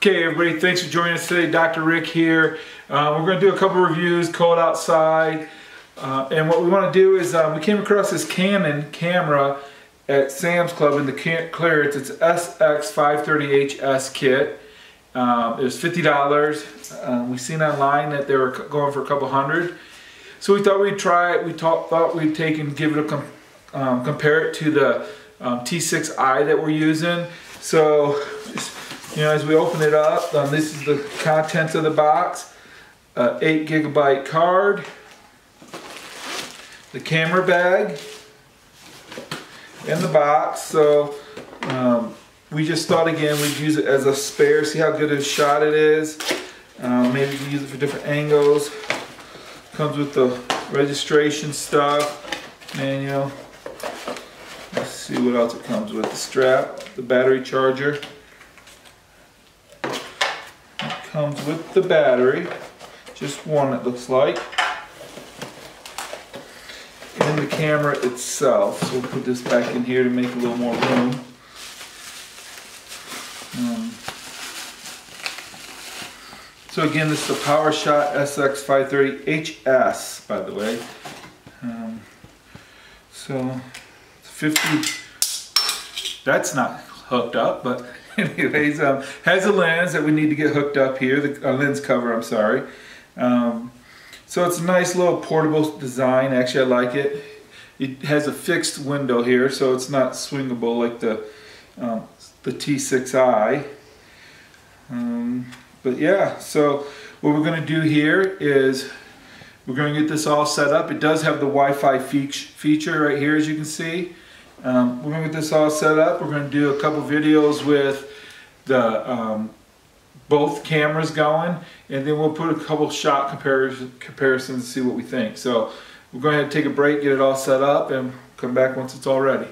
Okay everybody, thanks for joining us today. Dr. Rick here. We're going to do a couple reviews, cold outside. And what we want to do is we came across this Canon camera at Sam's Club in the clearance. It's sx530 kit. It was $50. We seen online that they were going for a couple hundred. So we thought we'd try it. We thought we'd take and give it a compare it to the T6i that we're using. So you know, as we open it up, this is the contents of the box. 8 GB card, the camera bag, and the box. So we just thought again we'd use it as a spare, see how good a shot it is. Maybe we can use it for different angles. Comes with the registration stuff, manual. Let's see what else it comes with. The strap, the battery charger. Comes with the battery, just one it looks like, and the camera itself. So we'll put this back in here to make a little more room. So again, this is the Powershot sx530 by the way. So 50, that's not hooked up, but anyways, has a lens that we need to get hooked up here, the lens cover, I'm sorry. So it's a nice little portable design. Actually, I like it. It has a fixed window here, so it's not swingable like the T6i. But yeah, so what we're going to do here is we're going to get this all set up. It does have the Wi-Fi feature right here, as you can see. We're going to get this all set up. We're going to do a couple videos with the both cameras going, and then we'll put a couple shot comparisons and see what we think. So we're going to take a break, get it all set up, and come back once it's all ready.